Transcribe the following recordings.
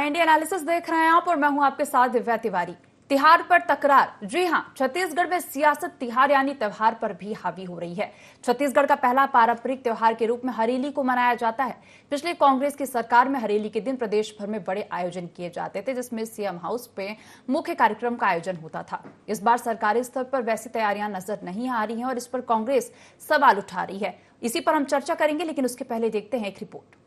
India analysis देख रहे हैं आप और मैं हूं आपके साथ दिव्या तिवारी। तिहार पर तकरार, जी हां, छत्तीसगढ़ में सियासत तिहार यानी त्योहार पर भी हावी हो रही है। छत्तीसगढ़ का पहला पारंपरिक त्योहार के रूप में हरेली को मनाया जाता है। पिछले कांग्रेस की सरकार में हरेली के दिन प्रदेश भर में बड़े आयोजन किए जाते थे, जिसमें सीएम हाउस पे मुख्य कार्यक्रम का आयोजन होता था। इस बार सरकारी स्तर पर वैसी तैयारियां नजर नहीं आ रही हैं और इस पर कांग्रेस सवाल उठा रही है। इसी पर हम चर्चा करेंगे, लेकिन उसके पहले देखते हैं एक रिपोर्ट।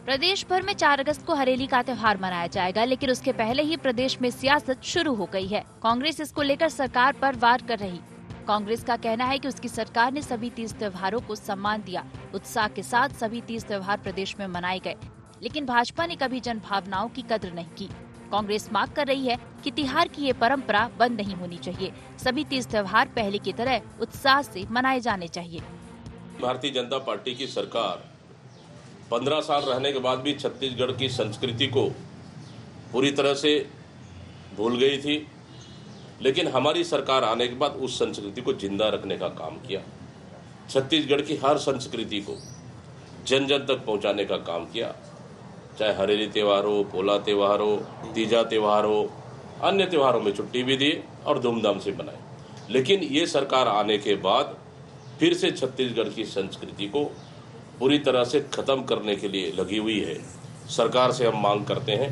प्रदेश भर में 4 अगस्त को हरेली का त्योहार मनाया जाएगा, लेकिन उसके पहले ही प्रदेश में सियासत शुरू हो गई है। कांग्रेस इसको लेकर सरकार पर वार कर रही। कांग्रेस का कहना है कि उसकी सरकार ने सभी 30 त्योहारों को सम्मान दिया। उत्साह के साथ सभी 30 त्योहार प्रदेश में मनाए गए, लेकिन भाजपा ने कभी जन भावनाओं की कद्र नहीं की। कांग्रेस मांग कर रही है कि तिहार की ये परंपरा बंद नहीं होनी चाहिए। सभी 30 त्योहार पहले की तरह उत्साह से मनाए जाने चाहिए। भारतीय जनता पार्टी की सरकार 15 साल रहने के बाद भी छत्तीसगढ़ की संस्कृति को पूरी तरह से भूल गई थी, लेकिन हमारी सरकार आने के बाद उस संस्कृति को जिंदा रखने का काम किया। छत्तीसगढ़ की हर संस्कृति को जन जन तक पहुंचाने का काम किया, चाहे हरेली त्यौहार हो, पोला त्यौहार हो, तीजा त्यौहार हो, अन्य त्योहारों में छुट्टी भी दी और धूमधाम से मनाई। लेकिन ये सरकार आने के बाद फिर से छत्तीसगढ़ की संस्कृति को पूरी तरह से खत्म करने के लिए लगी हुई है। सरकार से हम मांग करते हैं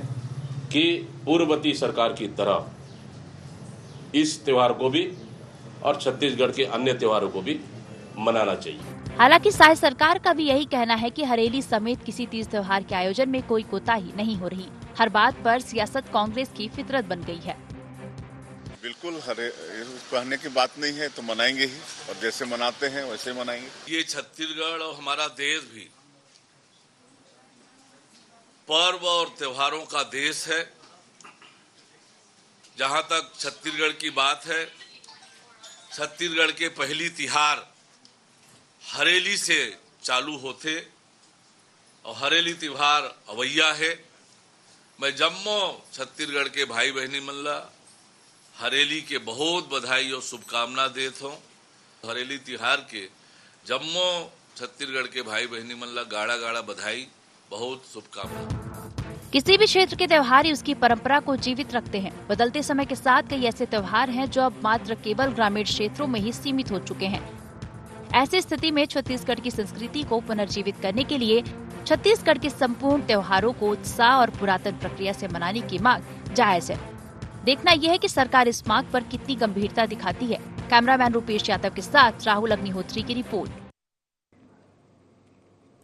कि पूर्ववर्ती सरकार की तरह इस त्योहार को भी और छत्तीसगढ़ के अन्य त्योहारों को भी मनाना चाहिए। हालांकि साय सरकार का भी यही कहना है कि हरेली समेत किसी 30 त्योहार के आयोजन में कोई कोताही नहीं हो रही। हर बात पर सियासत कांग्रेस की फितरत बन गई है। बिल्कुल कहने की बात नहीं है, तो मनाएंगे ही, और जैसे मनाते हैं वैसे मनाएंगे। ये छत्तीसगढ़ और हमारा देश भी पर्व और त्योहारों का देश है। जहां तक छत्तीसगढ़ की बात है, छत्तीसगढ़ के पहली तिहार हरेली से चालू होते और हरेली त्योहार अवैया है। मैं जम्मो छत्तीसगढ़ के भाई बहनी मन ला हरेली के बहुत बधाई और शुभकामना देता हूँ। हरेली तिहार के जम्मो छत्तीसगढ़ के भाई बहनी मन ला गाड़ा गाड़ा बधाई, बहुत शुभकामना। किसी भी क्षेत्र के त्योहार ही उसकी परंपरा को जीवित रखते हैं। बदलते समय के साथ कई ऐसे त्योहार हैं जो अब मात्र केवल ग्रामीण क्षेत्रों में ही सीमित हो चुके हैं। ऐसी स्थिति में छत्तीसगढ़ की संस्कृति को पुनर्जीवित करने के लिए छत्तीसगढ़ के संपूर्ण त्योहारों को उत्साह और पुरातन प्रक्रिया से मनाने की मांग जायज है। देखना यह है कि सरकार इस मांग पर कितनी गंभीरता दिखाती है। कैमरामैन रुपेश यादव के साथ राहुल अग्निहोत्री की रिपोर्ट।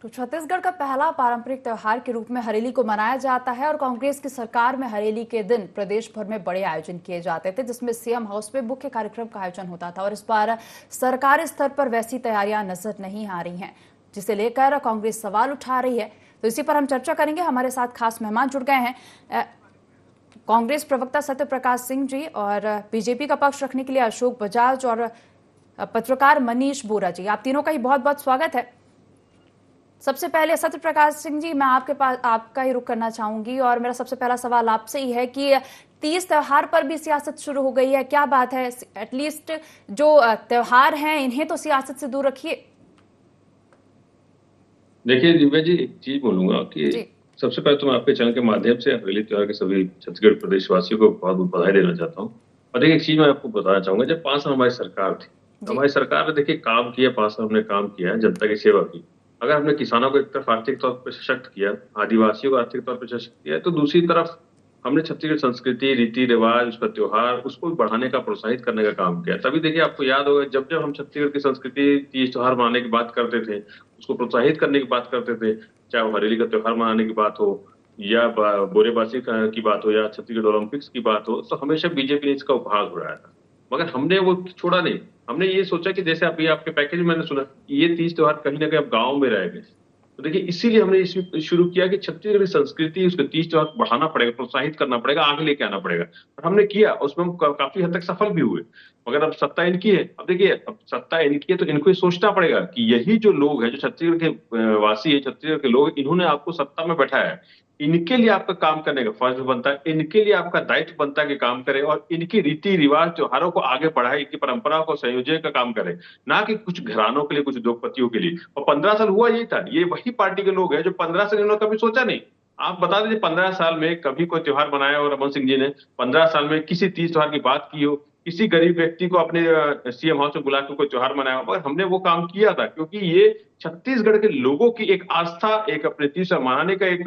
तो छत्तीसगढ़ का पहला पारंपरिक त्योहार के रूप में हरेली को मनाया जाता है और कांग्रेस की सरकार में हरेली के दिन प्रदेश भर में बड़े आयोजन किए जाते थे, जिसमें सीएम हाउस में मुख्य कार्यक्रम का आयोजन होता था। और इस बार सरकारी स्तर पर वैसी तैयारियां नजर नहीं आ रही हैं, जिसे लेकर कांग्रेस सवाल उठा रही है। तो इसी पर हम चर्चा करेंगे। हमारे साथ खास मेहमान जुड़ गए हैं, कांग्रेस प्रवक्ता सत्य प्रकाश सिंह जी, और बीजेपी का पक्ष रखने के लिए अशोक बजाज और पत्रकार मनीष बोरा जी। आप तीनों का ही बहुत बहुत स्वागत है। सबसे पहले सत्य प्रकाश सिंह जी, मैं आपके पास आपका ही रुख करना चाहूंगी और मेरा सबसे पहला सवाल आपसे ही है कि 30 त्योहार पर भी सियासत शुरू हो गई है, क्या बात है? एटलीस्ट जो त्योहार हैं इन्हें तो सियासत से दूर रखिए। देखिए दिव्या जी, एक चीज बोलूंगा कि सबसे पहले तो मैं आपके चैनल के माध्यम से हरेली त्योहार के सभी छत्तीसगढ़ प्रदेशवासियों को बहुत बहुत बधाई देना चाहता हूँ। और एक चीज मैं आपको बताना चाहूंगा, जब 5 साल हमारी सरकार थी, हमारी सरकार ने देखिए काम किया, 5 साल हमने काम किया, जनता की सेवा की। अगर हमने किसानों को एक तरफ आर्थिक तौर पर सशक्त किया, आदिवासियों को आर्थिक तौर पर सशक्त किया, तो दूसरी तरफ हमने छत्तीसगढ़ संस्कृति, रीति रिवाज, उसका त्योहार, उसको बढ़ाने का, प्रोत्साहित करने का काम किया। तभी देखिए आपको याद होगा, जब जब हम छत्तीसगढ़ की संस्कृति, तीज त्योहार मनाने की बात करते थे, उसको प्रोत्साहित करने की बात करते थे, चाहे वो हरेली का त्योहार मनाने की बात हो या बोरेबासी की बात हो या छत्तीसगढ़ ओलंपिक्स की बात हो, तो हमेशा बीजेपी ने इसका उपहार उड़ाया था। मगर हमने वो छोड़ा नहीं। हमने ये सोचा कि जैसे अभी आपके पैकेज में मैंने सुना ये 30 त्योहार कहीं ना कहीं अब गाँव में रह गए, तो देखिए इसीलिए हमने इसमें शुरू किया कि छत्तीसगढ़ की संस्कृति, उसके 30 त्योहार बढ़ाना पड़ेगा, प्रोत्साहित करना पड़ेगा, आगे लेके आना पड़ेगा। और हमने किया, उसमें हम काफी हद तक सफल भी हुए। मगर अब सत्ता इनकी है। अब देखिए, अब सत्ता इनकी है तो इनको ये सोचना पड़ेगा कि यही जो लोग हैं, जो छत्तीसगढ़ के वासी है, छत्तीसगढ़ के लोग, इन्होंने आपको सत्ता में बैठाया है। इनके लिए आपका काम करने का फर्ज बनता है, इनके लिए आपका दायित्व बनता है कि काम करे और इनकी रीति रिवाज त्योहारों को आगे बढ़ाए, इनकी परंपराओं को संयोजन का काम करे, ना कि कुछ घरानों के लिए, कुछ उद्योगपतियों के लिए। और 15 साल हुआ यही था। ये वही पार्टी के लोग हैं जो 15 साल इन्होंने कभी सोचा नहीं। आप बता दीजिए 15 साल में कभी कोई त्योहार मनाया और रमन सिंह जी ने 15 साल में किसी तीज त्योहार की बात की हो, किसी गरीब व्यक्ति को अपने सीएम हाउस में बुला के कोई त्योहार मनाया हो? मगर हमने वो काम किया था क्योंकि ये छत्तीसगढ़ के लोगों की एक आस्था, एक अपने तीज त्योहार मनाने का एक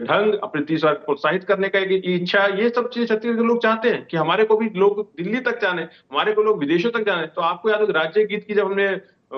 ढंग, अपने तीज त्योहार को प्रोत्साहित करने का एक इच्छा, ये सब चीजें छत्तीसगढ़ के लोग चाहते हैं कि हमारे को भी लोग दिल्ली तक जाने, हमारे को लोग विदेशों तक जाने। तो आपको याद हो राज्य गीत की जब हमने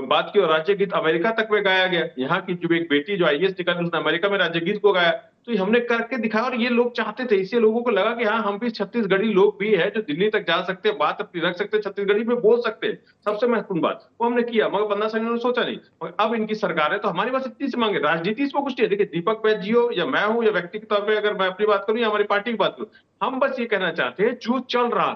बात की और राज्य गीत अमेरिका तक में गाया गया, यहाँ की जो एक बेटी जो आईएएस निकल उसने अमेरिका में राज्य गीत को गाया, तो ये हमने करके दिखाया और ये लोग चाहते थे। इससे लोगों को लगा कि हाँ हम भी छत्तीसगढ़ी लोग भी है जो दिल्ली तक जा सकते हैं, बात अपनी रख सकते हैं, छत्तीसगढ़ी में बोल सकते हैं। सबसे महत्वपूर्ण बात वो हमने किया, मगर 15 साल उन्होंने सोचा नहीं। मगर अब इनकी सरकार है तो हमारी बस इतनी सी मांगे, राजनीति इसमें कुछ नहीं है। देखिए दीपक बैज जी हो या मैं हूं या व्यक्ति के तौर पर अगर मैं अपनी बात करूं या हमारी पार्टी की बात करूं, हम बस ये कहना चाहते हैं जो चल रहा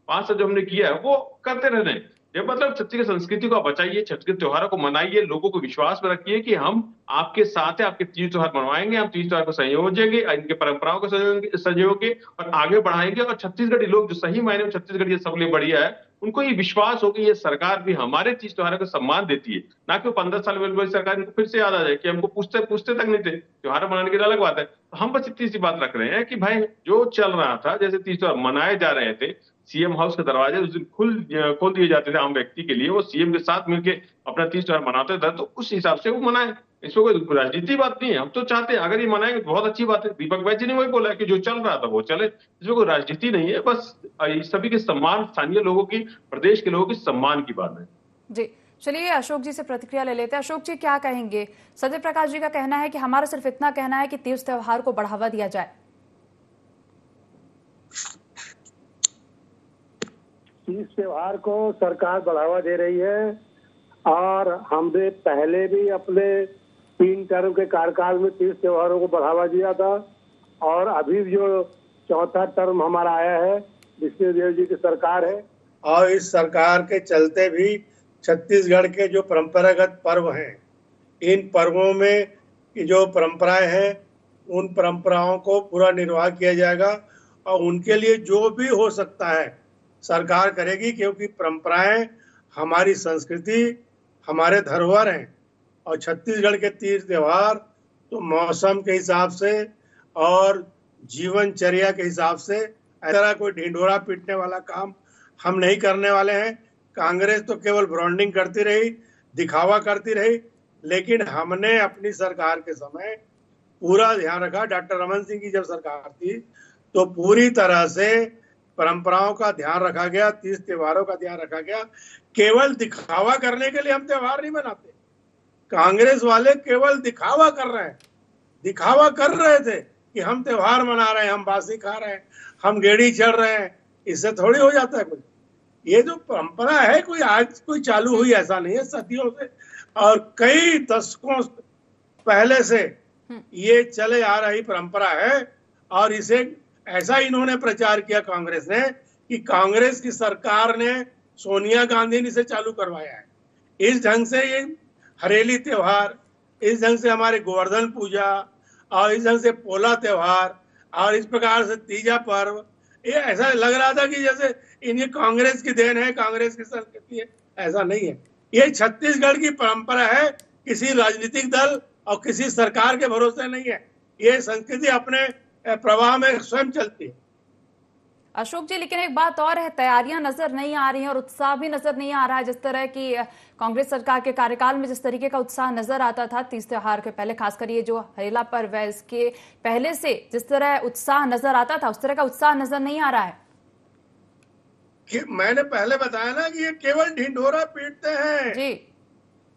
5 साल जो हमने किया है वो करते रहने। ये मतलब छत्तीसगढ़ संस्कृति को आप बचाइए, छत्तीसगढ़ त्योहारों को मनाइए, लोगों को विश्वास में रखिए कि हम आपके साथ है, आपके तीज त्योहार मनवाएंगे, हम तीज त्योहार को संयोजेंगे, इनके परंपराओं को संजोगे और आगे बढ़ाएंगे। और छत्तीसगढ़ी लोग जो सही मायने में छत्तीसगढ़ ये सबसे बढ़िया है, उनको ये विश्वास हो कि ये सरकार भी हमारे तीज त्योहारों को सम्मान देती है, ना कि 15 साल में सरकार इनको फिर से याद आ जाए कि हमको पूछते तक नहीं थे, त्योहार मनाने की अलग बात है। तो हम बस इतनी सी बात रख रहे हैं कि भाई जो चल रहा था, जैसे तीज त्योहार मनाए जा रहे थे, सीएम हाउस के दरवाजे उस दिन खोल दिए जाते थे आम व्यक्ति के लिए, वो सीएम के साथ मिलके अपना तीज त्योहार मनाते थे, तो उस हिसाब से वो मनाए। इसमें कोई राजनीति बात नहीं है। हम तो चाहते हैं अगर ये मनाएंगे तो बहुत अच्छी बात है। दीपक भाई जी ने वही बोला कि जो चल रहा था वो चले, इसमें कोई राजनीति नहीं है। बस सभी के सम्मान, स्थानीय लोगों की, प्रदेश के लोगों की सम्मान की बात है। जी चलिए अशोक जी से प्रतिक्रिया ले लेते हैं। अशोक जी क्या कहेंगे? सत्य प्रकाश जी का कहना है कि हमारा सिर्फ इतना कहना है कि तीज त्योहार को बढ़ावा दिया जाए। तीज त्योहार को सरकार बढ़ावा दे रही है और हमने पहले भी अपने 3 टर्म के कार्यकाल में तीज त्योहारों को बढ़ावा दिया था और अभी जो 4था टर्म हमारा आया है विष्णुदेव जी की सरकार है और इस सरकार के चलते भी छत्तीसगढ़ के जो परंपरागत पर्व हैं, इन पर्वों में की जो परंपराएं हैं उन परंपराओं को पूरा निर्वाह किया जाएगा और उनके लिए जो भी हो सकता है सरकार करेगी, क्योंकि परंपराएं हमारी संस्कृति, हमारे धरोहर हैं। और छत्तीसगढ़ के तीज त्योहार तो मौसम के हिसाब से और जीवनचर्या के हिसाब से ऐसा कोई ढिंढोरा पीटने वाला काम हम नहीं करने वाले हैं। कांग्रेस तो केवल ब्रांडिंग करती रही, दिखावा करती रही, लेकिन हमने अपनी सरकार के समय पूरा ध्यान रखा। डॉक्टर रमन सिंह की जब सरकार थी तो पूरी तरह से परंपराओं का ध्यान रखा गया, तीज त्योहारों का ध्यान रखा गया। केवल दिखावा करने के लिए हम त्योहार नहीं मनाते। कांग्रेस वाले केवल दिखावा कर रहे हैं, दिखावा कर रहे थे कि हम त्योहार मना रहे हैं, हम बासी खा रहे हैं, हम गेड़ी चढ़ रहे हैं। इससे थोड़ी हो जाता है कुछ। ये जो परंपरा है कोई आज कोई चालू हुई ऐसा नहीं है, सदियों से और कई दशकों पहले से ये चले आ रही परंपरा है। और इसे ऐसा इन्होंने प्रचार किया कांग्रेस ने कि कांग्रेस की सरकार ने, सोनिया गांधी ने इसे चालू करवाया है। इस ढंग से ये हरेली त्योहार, इस ढंग से हमारे गोवर्धन पूजा और इस ढंग से पोला त्योहार और इस प्रकार से तीजा पर्व, ये ऐसा लग रहा था कि जैसे इन्हें कांग्रेस की देन है, कांग्रेस की संस्कृति है। ऐसा नहीं है। ये छत्तीसगढ़ की परंपरा है, किसी राजनीतिक दल और किसी सरकार के भरोसे नहीं है। ये संस्कृति अपने प्रवाह में स्वयं चलती है। अशोक जी लेकिन एक बात और है, तैयारियां नजर नहीं आ रही हैं और उत्साह भी नजर नहीं आ रहा है। जिस तरह की कांग्रेस सरकार के कार्यकाल में जिस तरीके का उत्साह नजर आता था तीज त्योहार के पहले, खासकर ये जो हरेला पर्व है इसके पहले से जिस तरह उत्साह नजर आता था उस तरह का उत्साह नजर नहीं आ रहा है। मैंने पहले बताया ना कि ये केवल ढिंढोरा पीटते हैं जी,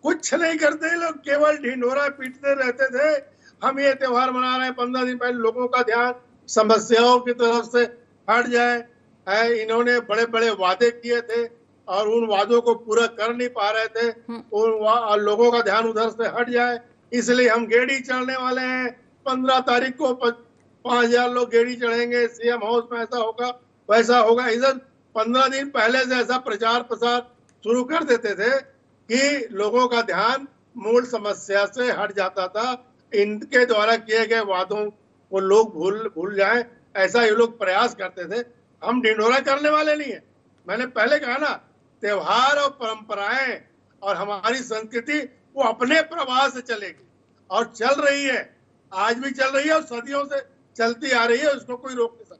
कुछ नहीं करते लोग, केवल ढिंढोरा पीटते रहते थे। हम ये त्योहार मना रहे हैं, 15 दिन पहले लोगों का ध्यान समस्याओं की तरफ से हट जाए। इन्होंने बड़े बड़े वादे किए थे और उन वादों को पूरा कर नहीं पा रहे थे, उन लोगों का ध्यान उधर से हट जाए, इसलिए हम गेड़ी चढ़ने वाले हैं। 15 तारीख को 5000 लोग गेड़ी चढ़ेंगे, सीएम हाउस में ऐसा होगा वैसा होगा। इधर 15 दिन पहले से ऐसा प्रचार प्रसार शुरू कर देते थे कि लोगों का ध्यान मूल समस्या से हट जाता था। इनके द्वारा किए गए वादों को लोग भूल जाएं, ऐसा ये लोग प्रयास करते थे। हम ढिंढोरा करने वाले नहीं है। मैंने पहले कहा ना, त्योहार और परंपराएं और हमारी संस्कृति वो अपने प्रवाह से चलेगी और चल रही है। आज भी चल रही है और सदियों से चलती आ रही है, उसको कोई रोक नहीं सकता।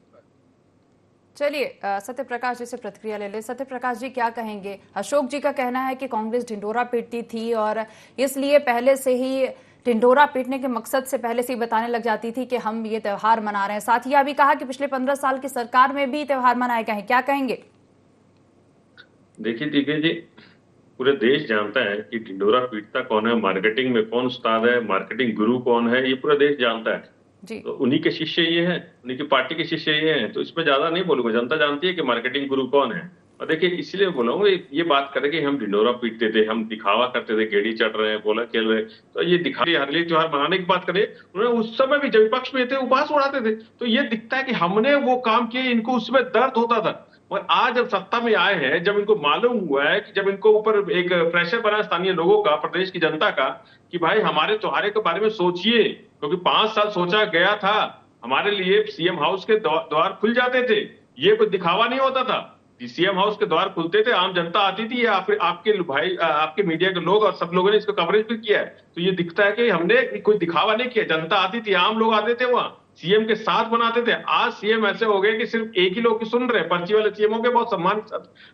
चलिए सत्य प्रकाश जी से प्रतिक्रिया ले ले। सत्य प्रकाश जी क्या कहेंगे? अशोक जी का कहना है कि कांग्रेस ढिंढोरा पीटती थी और इसलिए पहले से ही ढिंढोरा पीटने के मकसद से पहले से ही बताने लग जाती थी कि हम ये त्योहार मना रहे हैं। साथ ही यह भी कहा कि पिछले 15 साल की सरकार में भी त्योहार मनाए गए हैं। क्या कहेंगे? देखिए दिव्या जी, पूरे देश जानता है कि ढिंढोरा पीटता कौन है, मार्केटिंग में कौन उस्ताद है, मार्केटिंग गुरु कौन है, ये पूरा देश जानता है जी। तो उन्हीं के शिष्य ये हैं, उन्हीं की पार्टी के शिष्य ये हैं, तो इसमें ज्यादा नहीं बोलूंगा। जनता जानती है कि मार्केटिंग गुरु कौन है। और देखिए इसलिए बोला हूँ, ये बात करें कि हम ढिंढोरा पीटते थे, हम दिखावा करते थे, गेड़ी चढ़ रहे हैं, बोला खेल रहे, तो ये दिखाई हरेली त्योहार मनाने की बात करें, उन्होंने उस समय भी जब विपक्ष में थे उपवास उड़ाते थे, तो ये दिखता है कि हमने वो काम किए, इनको उसमें दर्द होता था। और आज जब सत्ता में आए हैं, जब इनको मालूम हुआ है कि जब इनको ऊपर एक प्रेशर बना स्थानीय लोगों का, प्रदेश की जनता का, कि भाई हमारे त्योहार के बारे में सोचिए, क्योंकि 5 साल सोचा गया था, हमारे लिए सीएम हाउस के द्वार खुल जाते थे, ये कोई दिखावा नहीं होता था। सीएम हाउस के द्वार खुलते थे, आम जनता आती थी, या फिर आपके भाई आपके मीडिया के लोग और सब लोगों ने इसको कवरेज भी किया है, तो ये दिखता है कि हमने कोई दिखावा नहीं किया। जनता आती थी, आम लोग आते थे, वहां सीएम के साथ बनाते थे। आज सीएम ऐसे हो गए कि सिर्फ एक ही लोग की सुन रहे हैं, पर्ची वाले सीएम हो गए। बहुत सम्मान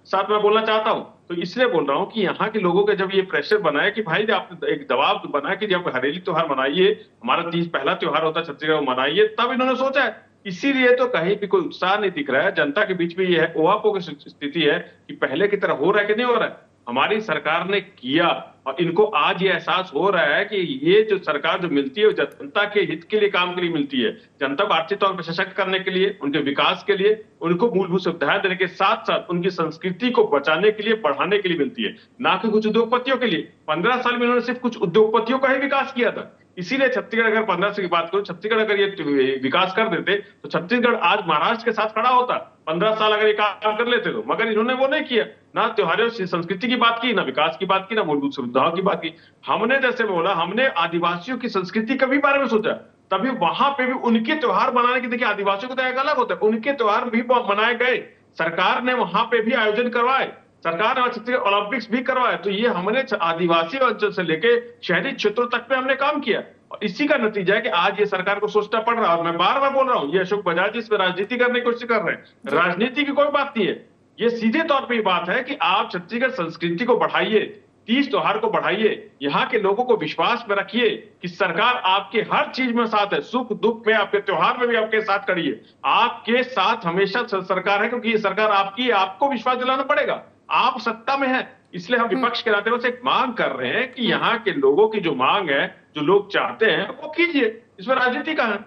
साथ में बोलना चाहता हूं, तो इसलिए बोल रहा हूं कि यहाँ के लोगों के जब ये प्रेशर बनाया कि भाई आप एक दबाव बना कि जब हरेली त्योहार मनाइए, हमारा 30 पहला त्योहार होता है छत्तीसगढ़ मनाइए, तब इन्होंने सोचा है। इसीलिए तो कहीं भी कोई उत्साह नहीं दिख रहा है। जनता के बीच में ये है ओहापोह की स्थिति है कि पहले की तरह हो रहा है कि नहीं हो रहा है। हमारी सरकार ने किया और इनको आज ये एहसास हो रहा है कि ये जो सरकार जो मिलती है जनता के हित के लिए, काम के लिए मिलती है, जनता को आर्थिक तौर पर सशक्त करने के लिए, उनके विकास के लिए, उनको मूलभूत सुविधाएं देने के साथ साथ उनकी संस्कृति को बचाने के लिए, बढ़ाने के लिए मिलती है, ना कि कुछ उद्योगपतियों के लिए। 15 साल में इन्होंने सिर्फ कुछ उद्योगपतियों का ही विकास किया था। इसीलिए छत्तीसगढ़, अगर 15 से की बात करूं, छत्तीसगढ़ अगर ये विकास कर देते तो छत्तीसगढ़ आज महाराष्ट्र के साथ खड़ा होता। 15 साल अगर ये काम कर लेते तो, मगर इन्होंने वो नहीं किया। ना त्योहारों से संस्कृति की बात की, ना विकास की बात की, ना मूलभूत सुविधाओं की बात की। हमने जैसे बोला, हमने आदिवासियों की संस्कृति के भी बारे में सोचा, तभी वहां पे भी उनके त्योहार मनाने की, देखिए आदिवासियों का तो एक अलग होता है, उनके त्योहार भी मनाए गए। सरकार ने वहां पे भी आयोजन करवाए, सरकार ने छत्तीसगढ़ ओलंपिक्स भी करवाए। तो ये हमने आदिवासी अंचल से लेके शहरी क्षेत्रों तक पे हमने काम किया, और इसी का नतीजा है कि आज ये सरकार को सोचना पड़ रहा है। और मैं बार बार बोल रहा हूं, ये अशोक बजाज इसमें राजनीति करने की कोशिश कर रहे हैं। राजनीति की कोई बात नहीं है, ये सीधे तौर पे बात है कि आप छत्तीसगढ़ संस्कृति को बढ़ाइए, 30 त्योहार को बढ़ाइए, यहाँ के लोगों को विश्वास में रखिए कि सरकार आपके हर चीज में साथ है, सुख दुख में, आपके त्योहार में भी आपके साथ खड़ी है। आपके साथ हमेशा सरकार है, क्योंकि ये सरकार आपकी है, आपको विश्वास दिलाना पड़ेगा। आप सत्ता में है, इसलिए हम विपक्ष के नाते से एक मांग कर रहे हैं कि यहाँ के लोगों की जो मांग है, जो लोग चाहते हैं, वो कीजिए। इसमें राजनीति का है।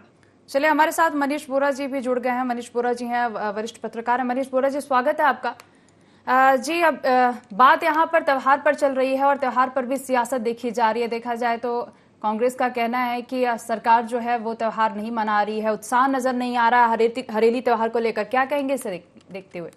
चलिए, हमारे साथ मनीष बोरा जी भी जुड़ गए हैं। मनीष बोरा जी हैं, वरिष्ठ पत्रकार हैं। मनीष बोरा जी, स्वागत है आपका। जी, अब बात यहाँ पर त्योहार पर चल रही है और त्योहार पर भी सियासत देखी जा रही है। देखा जाए तो कांग्रेस का कहना है कि सरकार जो है वो त्योहार नहीं मना रही है, उत्साह नजर नहीं आ रहा हरेली त्योहार को लेकर। क्या कहेंगे इसे देखते हुए?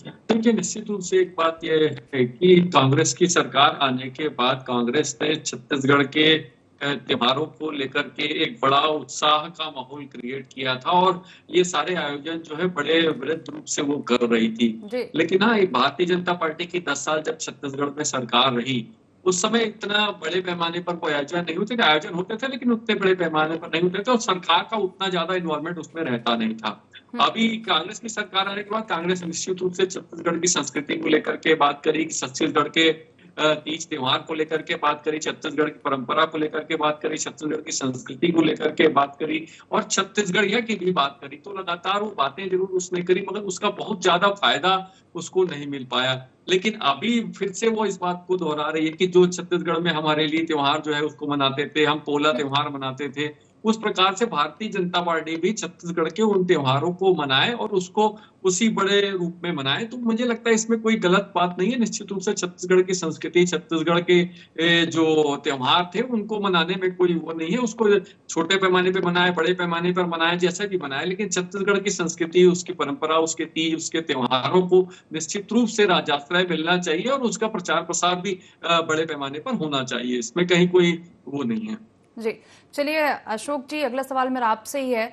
देखिए, निश्चित रूप से एक बात यह है कि कांग्रेस की सरकार आने के बाद कांग्रेस ने छत्तीसगढ़ के त्योहारों को लेकर के एक बड़ा उत्साह का माहौल क्रिएट किया था, और ये सारे आयोजन जो है बड़े वृहद रूप से वो कर रही थी। लेकिन हाँ, भारतीय जनता पार्टी की 10 साल जब छत्तीसगढ़ में सरकार रही, उस समय इतना बड़े पैमाने पर कोई आयोजन नहीं होते थे। आयोजन होते थे लेकिन उतने बड़े पैमाने पर नहीं होते थे, और सरकार का उतना ज्यादा इन्वॉल्वमेंट उसमें रहता नहीं था। अभी कांग्रेस की सरकार आने के बाद कांग्रेस निश्चित रूप से छत्तीसगढ़ की संस्कृति को लेकर के बात करी, छत्तीसगढ़ के तीज त्योहार को लेकर के बात करी, छत्तीसगढ़ की परंपरा को लेकर के बात करी, छत्तीसगढ़ की संस्कृति को लेकर के बात करी, और छत्तीसगढ़िया की भी बात करी। तो लगातार वो बातें जरूर उसने करी, मगर उसका बहुत ज्यादा फायदा उसको नहीं मिल पाया। लेकिन अभी फिर से वो इस बात को दोहरा रही है कि जो छत्तीसगढ़ में हमारे लिए त्योहार जो है उसको मनाते थे, हम पोला त्योहार मनाते थे, उस प्रकार से भारतीय जनता पार्टी भी छत्तीसगढ़ के उन त्योहारों को मनाए और उसको उसी बड़े रूप में मनाए। तो मुझे लगता है इसमें कोई गलत बात नहीं है। निश्चित रूप से छत्तीसगढ़ की संस्कृति, छत्तीसगढ़ के जो त्योहार थे उनको मनाने में कोई वो नहीं है। उसको छोटे पैमाने पे मनाए, बड़े पैमाने पर मनाए, जैसा भी मनाए, लेकिन छत्तीसगढ़ की संस्कृति, उसकी परंपरा, उसके तीज, उसके त्योहारों को निश्चित रूप से राजाश्रय मिलना चाहिए, और उसका प्रचार प्रसार भी बड़े पैमाने पर होना चाहिए। इसमें कहीं कोई वो नहीं है। जी, चलिए अशोक जी, अगला सवाल मेरा आपसे ही है।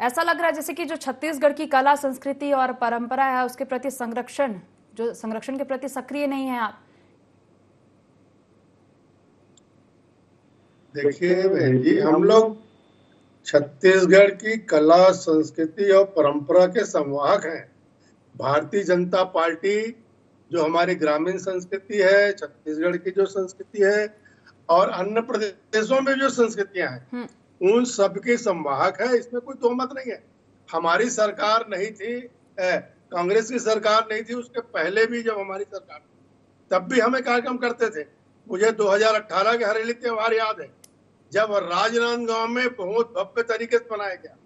ऐसा लग रहा है जैसे कि जो छत्तीसगढ़ की कला, संस्कृति और परंपरा है उसके प्रति संरक्षण के प्रति सक्रिय नहीं है आप। देखिए बहन जी, हम लोग छत्तीसगढ़ की कला, संस्कृति और परंपरा के संवाहक हैं। भारतीय जनता पार्टी जो हमारी ग्रामीण संस्कृति है, छत्तीसगढ़ की जो संस्कृति है और अन्य प्रदेशों में जो संस्कृतियां हैं, उन सब के संवाहक है। इसमें कोई दो मत नहीं है। हमारी सरकार नहीं थी, कांग्रेस की सरकार नहीं थी, उसके पहले भी जब हमारी सरकार तब भी हमें कार्यक्रम करते थे। मुझे 2018 के हरेली त्योहार याद है, जब राजनांदगांव में बहुत भव्य तरीके से मनाया गया।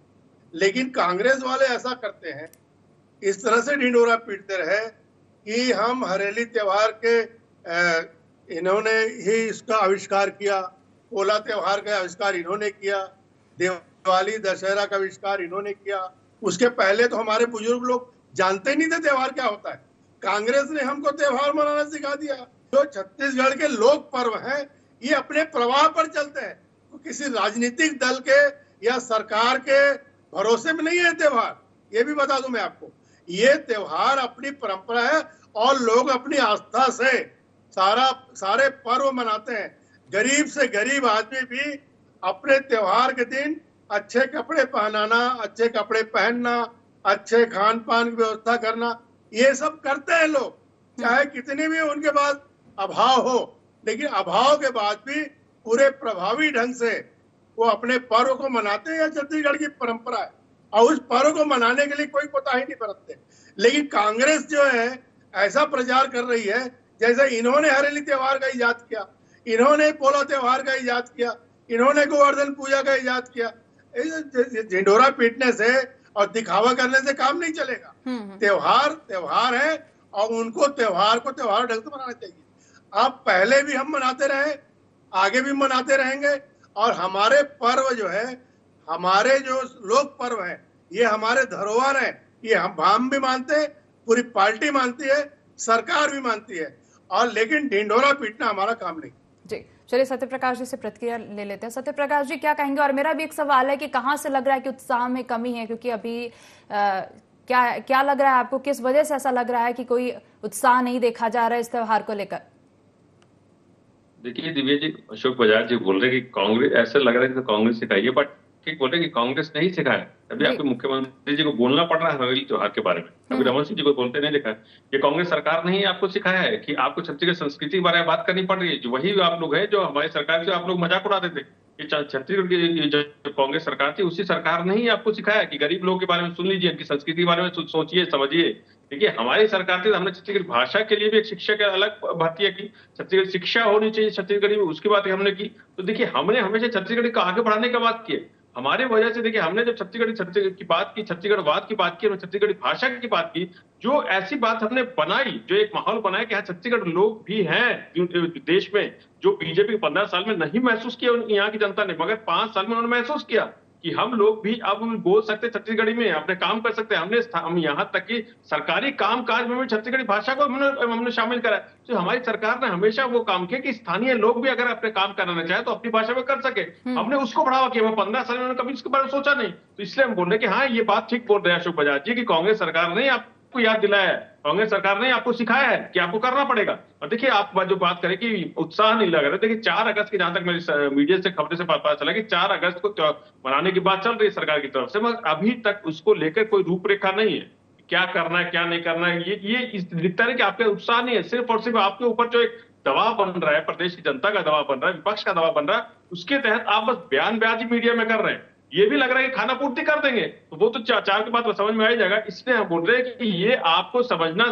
लेकिन कांग्रेस वाले ऐसा करते हैं, इस तरह से ढिंढोरा पीटते रहे कि हम हरेली त्योहार के इन्होंने ही इसका आविष्कार किया, पोला त्योहार का आविष्कार इन्होंने किया, दिवाली दशहरा का आविष्कार इन्होंने किया। उसके पहले तो हमारे बुजुर्ग लोग जानते ही नहीं थे त्योहार क्या होता है। कांग्रेस ने हमको त्योहार मनाना सिखा दिया। जो छत्तीसगढ़ के लोक पर्व हैं, ये अपने प्रवाह पर चलते हैं, तो किसी राजनीतिक दल के या सरकार के भरोसे में नहीं है त्योहार। ये भी बता दूं मैं आपको, ये त्योहार अपनी परंपरा है और लोग अपनी आस्था से सारे पर्व मनाते हैं। गरीब से गरीब आदमी भी अपने त्योहार के दिन अच्छे कपड़े पहनाना, अच्छे कपड़े पहनना, अच्छे खान पान की व्यवस्था करना, ये सब करते हैं लोग। चाहे कितनी भी उनके पास अभाव हो, लेकिन अभाव के बाद भी पूरे प्रभावी ढंग से वो अपने पर्व को मनाते हैं। छत्तीसगढ़ की परंपरा है और उस पर्व को मनाने के लिए कोई कोताही नहीं बरतते। लेकिन कांग्रेस जो है ऐसा प्रचार कर रही है जैसे इन्होंने हरेली त्योहार का इजाद किया, इन्होंने पोला त्योहार का इजाद किया, इन्होंने गोवर्धन पूजा का इजाद किया। ढिंढोरा पीटने से और दिखावा करने से काम नहीं चलेगा। त्योहार है और उनको त्योहार को त्योहार ढंग से मनाना चाहिए। अब पहले भी हम मनाते रहे, आगे भी मनाते रहेंगे। और हमारे पर्व जो है, हमारे जो लोक पर्व है, ये हमारे धरोहर है। ये हम भी मानते हैं, पूरी पार्टी मानती है, सरकार भी मानती है। और लेकिन ढिंढोरा पीटना हमारा काम नहीं। जी चलिए, सत्यप्रकाश जी से प्रतिक्रिया ले लेते हैं। सत्यप्रकाश जी क्या कहेंगे? और मेरा भी एक सवाल है कि कहाँ से लग रहा है कि उत्साह में कमी है, क्योंकि अभी क्या लग रहा है आपको, किस वजह से ऐसा लग रहा है कि कोई उत्साह नहीं देखा जा रहा है इस त्योहार को लेकर? देखिए दिव्या जी, अशोक बजाज जी बोल रहे कि कांग्रेस, ऐसा लग रहा है कि कांग्रेस सिखाई है, बट ठीक बोल रहे कि कांग्रेस नहीं सिखाया। अभी आपके मुख्यमंत्री जी को बोलना पड़ रहा है हरेली त्योहार के बारे में, अभी रमन सिंह जी को बोलते नहीं देखा है। ये कांग्रेस सरकार ने ही आपको सिखाया है कि आपको छत्तीसगढ़ संस्कृति के बारे में बात करनी पड़ रही है। जो वही आप लोग हैं जो हमारी सरकार से आप लोग मजाक उड़ाते थे। ये छत्तीसगढ़ की जो कांग्रेस सरकार थी, उसी सरकार ने ही आपको सिखाया कि गरीब लोगों के बारे में सुन लीजिए, उनकी संस्कृति के बारे में सोचिए, समझिए। देखिए हमारी सरकार थी, हमने छत्तीसगढ़ी भाषा के लिए भी एक शिक्षक अलग भर्ती की, छत्तीसगढ़ी शिक्षा होनी चाहिए छत्तीसगढ़ी में, उसकी बात हमने की। तो देखिए हमने हमेशा छत्तीसगढ़ी को आगे बढ़ाने की बात की है। हमारे वजह से देखिए हमने जब छत्तीसगढ़ की बात की, छत्तीसगढ़वाद की बात की, छत्तीसगढ़ी भाषा की बात की, जो ऐसी बात हमने बनाई, जो एक माहौल बनाया कि हाँ छत्तीसगढ़ लोग भी हैं देश में, जो बीजेपी 15 साल में नहीं महसूस किया यहाँ की जनता ने, मगर 5 साल में उन्होंने महसूस किया कि हम लोग भी अब बोल सकते छत्तीसगढ़ी में, अपने काम कर सकते हैं। हम यहाँ तक कि सरकारी काम काज में भी छत्तीसगढ़ी भाषा को हमने शामिल करा। तो हमारी सरकार ने हमेशा वो काम किया कि स्थानीय लोग भी अगर अपने काम कराना चाहे तो अपनी भाषा में कर सके। हमने उसको बढ़ावा किया। वो 15 साल में कभी इसके बारे में सोचा नहीं। तो इसलिए हम बोल रहे कि हाँ ये बात ठीक बोल रहे हैं अशोक बजाज जी की कांग्रेस सरकार ने आपको याद दिलाया है, कांग्रेस सरकार ने आपको सिखाया है कि आपको करना पड़ेगा। और देखिए आप जो बात करें कि उत्साह नहीं लग रहा, देखिए 4 अगस्त की जहां तक मेरी मीडिया से खबरें से पता चला कि 4 अगस्त को मनाने की बात चल रही है सरकार की तरफ से, मगर अभी तक उसको लेकर कोई रूपरेखा नहीं है। क्या करना है क्या नहीं करना है, ये दिखता है कि आपके उत्साह नहीं है। सिर्फ और सिर्फ आपके ऊपर जो एक दबाव बन रहा है, प्रदेश की जनता का दबाव बन रहा है, विपक्ष का दबाव बन रहा है, उसके तहत आप बस बयानबाजी मीडिया में कर रहे हैं। ये भी लग रहा है कि खाना पूर्ति कर देंगे, तो वो तो 4 के बाद समझ में आ जाएगा। इसलिए हम बोल रहे हैं कि ये आपको समझना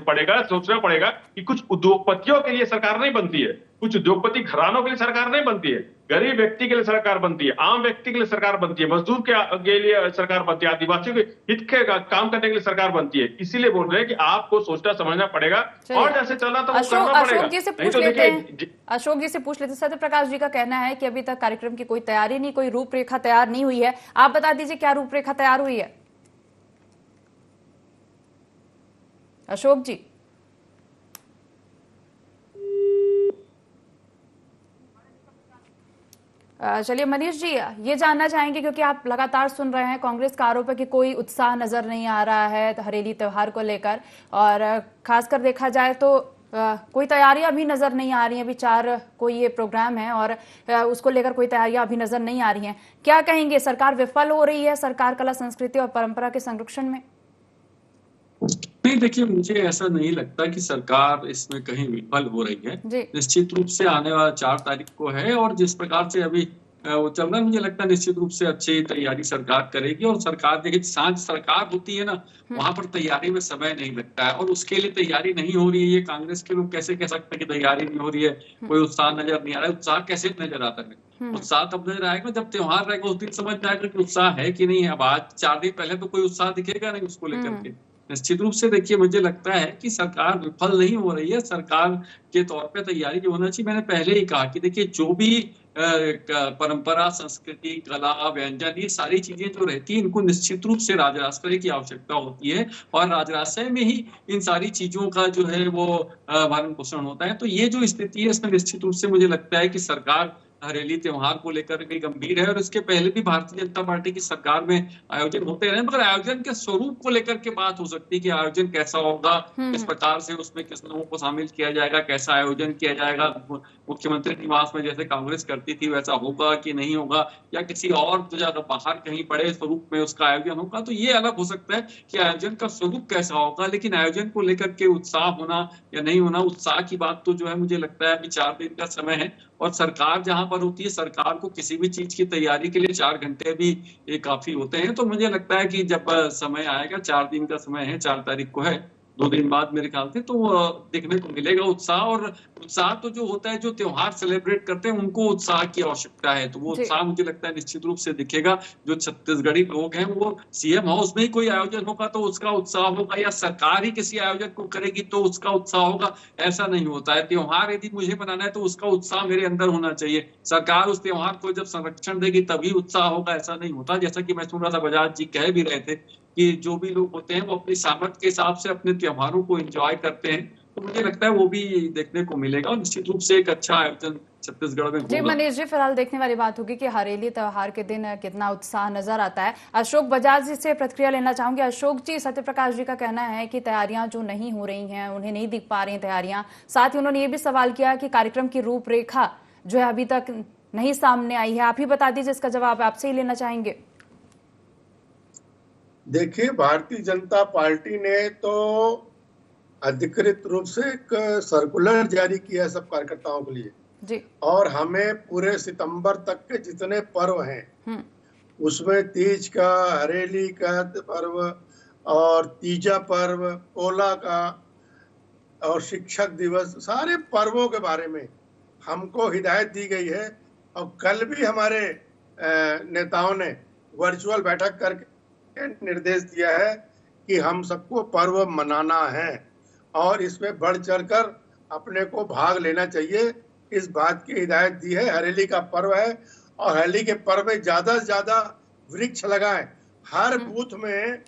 पड़ेगा, सोचना पड़ेगा कि कुछ उद्योगपतियों के लिए सरकार नहीं बनती है, कुछ उद्योगपति घरानों के लिए सरकार नहीं बनती है, गरीब व्यक्ति के लिए सरकार बनती है, आम व्यक्ति के लिए सरकार बनती है, मजदूर के लिए सरकार बनती है, आदिवासियों के हित के काम करने के लिए सरकार बनती है। इसीलिए बोल रहे हैं कि आपको सोचना समझना पड़ेगा और जैसे चलना तो वो करना पड़ेगा। अशोक जी से पूछ लेते, सत्यप्रकाश जी का कहना है कि अभी तक कार्यक्रम की कोई तैयारी नहीं, कोई रूपरेखा तैयार नहीं हुई है। आप बता दीजिए क्या रूपरेखा तैयार हुई है अशोक जी? चलिए मनीष जी, ये जानना चाहेंगे क्योंकि आप लगातार सुन रहे हैं कांग्रेस का आरोप है कि कोई उत्साह नजर नहीं आ रहा है हरेली त्योहार को लेकर, और खासकर देखा जाए तो कोई तैयारियां अभी नजर नहीं आ रही हैं। अभी 4 कोई ये प्रोग्राम है और उसको लेकर कोई तैयारियां अभी नजर नहीं आ रही हैं। क्या कहेंगे, सरकार विफल हो रही है सरकार कला संस्कृति और परंपरा के संरक्षण में? नहीं, देखिए, मुझे ऐसा नहीं लगता कि सरकार इसमें कहीं विफल हो रही है। निश्चित रूप से आने वाला 4 तारीख को है और जिस प्रकार से अभी वो चल रहा है, मुझे लगता है निश्चित रूप से अच्छी तैयारी सरकार करेगी। और सरकार, देखिए, सांझ सरकार होती है ना, वहां पर तैयारी में समय नहीं लगता है और उसके लिए तैयारी नहीं हो रही है। ये कांग्रेस के लोग कैसे कह सकते हैं कि तैयारी नहीं हो रही है, कोई उत्साह नजर नहीं आ रहा है? उत्साह कैसे नजर आता है? उत्साह तब नजर आएगा जब त्योहार रहेगा, उस दिन समझ में आएगा कि उत्साह है कि नहीं है। अब आज 4 दिन पहले तो कोई उत्साह दिखेगा नहीं उसको लेकर के। निश्चित रूप से देखिए, मुझे लगता है कि सरकार विफल नहीं हो रही है। सरकार के तौर पे तैयारी जो होना चाहिए, मैंने पहले ही कहा कि देखिए, जो भी परंपरा, संस्कृति, कला, व्यंजन, ये सारी चीजें जो रहती हैं, इनको निश्चित रूप से राजराष्ट्र की आवश्यकता होती है और राजराष्ट्र में ही इन सारी चीजों का जो है वो भरण पोषण होता है। तो ये जो स्थिति है, इसमें निश्चित रूप से मुझे लगता है कि सरकार हरेली त्योहार को लेकर के गंभीर है। और इसके पहले भी भारतीय जनता पार्टी की सरकार में आयोजन होते रहे, मगर आयोजन के स्वरूप को लेकर के बात हो सकती है कि आयोजन कैसा होगा, किस प्रकार से उसमें किस लोगों को शामिल किया जाएगा, कैसा आयोजन किया जाएगा, मुख्यमंत्री निवास में जैसे कांग्रेस करती थी वैसा होगा कि नहीं होगा, या किसी और ज्यादा बाहर कहीं बड़े स्वरूप में उसका आयोजन होगा। तो ये अलग हो सकता है कि आयोजन का स्वरूप कैसा होगा, लेकिन आयोजन को लेकर के उत्साह होना या नहीं होना, उत्साह की बात तो जो है मुझे लगता है अभी 4 दिन का समय है। और सरकार जहां पर होती है, सरकार को किसी भी चीज की तैयारी के लिए 4 घंटे भी ये काफी होते हैं। तो मुझे लगता है कि जब समय आएगा, 4 दिन का समय है, 4 तारीख को है, 2 दिन बाद मेरे ख्याल से, तो देखने को मिलेगा उत्साह। और उत्साह तो जो होता है, जो त्योहार सेलिब्रेट करते हैं, उनको उत्साह की आवश्यकता है। तो वो उत्साह मुझे लगता है निश्चित रूप से दिखेगा। जो छत्तीसगढ़ी लोग हैं, वो सीएम हाउस में ही कोई आयोजन होगा तो उसका उत्साह होगा, या सरकार ही किसी आयोजन को करेगी तो उसका उत्साह होगा, ऐसा नहीं होता है। त्योहार यदि मुझे मनाना है तो उसका उत्साह मेरे अंदर होना चाहिए। सरकार उस त्योहार को जब संरक्षण देगी तभी उत्साह होगा, ऐसा नहीं होता। जैसा कि मैं सुन रहा था, बजाज जी कह भी रहे थे कि जो भी लोग होते हैं वो अपनी सामर्थ्य के हिसाब से अपने त्योहारों को एंजॉय करते हैं। तो मुझे लगता है वो भी देखने को मिलेगा और निश्चित रूप से एक अच्छा आयोजन छत्तीसगढ़ में होगा। जी मनीष जी, फिलहाल देखने वाली बात होगी कि हरेली त्योहार के दिन कितना उत्साह नजर आता है। अशोक बजाज जी से प्रतिक्रिया लेना चाहूंगी। अशोक जी, सत्यप्रकाश जी का कहना है कि तैयारियां जो नहीं हो रही हैं, उन्हें नहीं दिख पा रही हैं तैयारियां। साथ ही उन्होंने ये भी सवाल किया कि कार्यक्रम की रूपरेखा जो है अभी तक नहीं सामने आई है। आप ही बता दीजिए, इसका जवाब आपसे ही लेना चाहेंगे। देखिए, भारतीय जनता पार्टी ने तो अधिकृत रूप से एक सर्कुलर जारी किया सब कार्यकर्ताओं के लिए जी। और हमें पूरे सितंबर तक के जितने पर्व हैं उसमें तीज का, हरेली का पर्व और तीजा पर्व, पोला का और शिक्षक दिवस, सारे पर्वों के बारे में हमको हिदायत दी गई है। और कल भी हमारे नेताओं ने वर्चुअल बैठक करके निर्देश दिया है कि हम सबको पर्व मनाना है और इसमें बढ़ चढ़कर अपने को भाग लेना चाहिए, इस बात की हिदायत दी है। हरेली का पर्व है और हरेली के पर्व में ज्यादा से ज्यादा वृक्ष लगाएं। हर बूथ में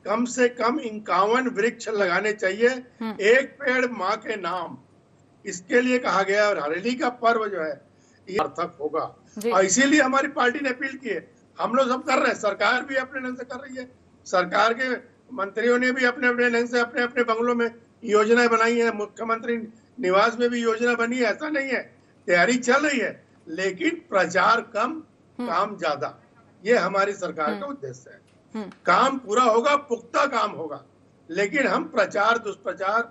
कम से कम 51 वृक्ष लगाने चाहिए, एक पेड़ माँ के नाम, इसके लिए कहा गया। और हरेली का पर्व जो है ये सार्थक होगा और इसीलिए हमारी पार्टी ने अपील की है। हम लोग सब कर रहे हैं, सरकार भी अपने ढंग से कर रही है, सरकार के मंत्रियों ने भी अपने अपने ढंग से अपने अपने बंगलों में योजनाएं बनाई है, मुख्यमंत्री निवास में भी योजना बनी है। ऐसा नहीं है, तैयारी चल रही है, लेकिन प्रचार कम काम ज्यादा, ये हमारी सरकार का उद्देश्य है। काम पूरा होगा, पुख्ता काम होगा, लेकिन हम प्रचार दुष्प्रचार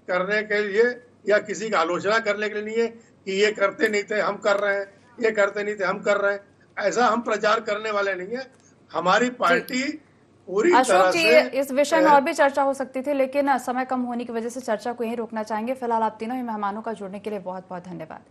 करने के लिए या किसी की आलोचना करने के लिए नहीं है कि ये करते नहीं थे हम कर रहे हैं, ये करते नहीं थे हम कर रहे हैं, ऐसा हम प्रचार करने वाले नहीं है। हमारी पार्टी पूरी तरह से इस विषय में और भी चर्चा हो सकती थी, लेकिन समय कम होने की वजह से चर्चा को यहीं रोकना चाहेंगे। फिलहाल आप तीनों ही मेहमानों का जुड़ने के लिए बहुत बहुत धन्यवाद।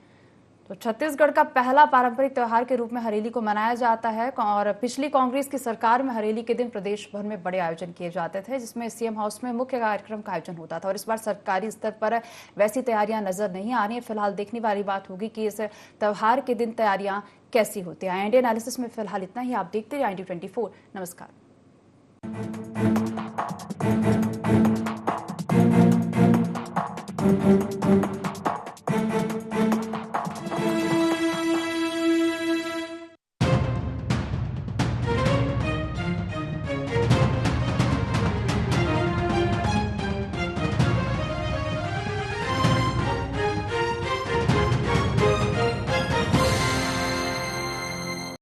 तो छत्तीसगढ़ का पहला पारंपरिक त्योहार के रूप में हरेली को मनाया जाता है और पिछली कांग्रेस की सरकार में हरेली के दिन प्रदेश भर में बड़े आयोजन किए जाते थे, जिसमें सीएम हाउस में मुख्य कार्यक्रम का आयोजन होता था। और इस बार सरकारी स्तर पर वैसी तैयारियां नजर नहीं आ रही हैं। फिलहाल देखने वाली बात होगी कि इस त्योहार के दिन तैयारियां कैसी होती हैं। इंडिया एनालिसिस में फिलहाल इतना ही। आप देखते रहिए IND24। नमस्कार।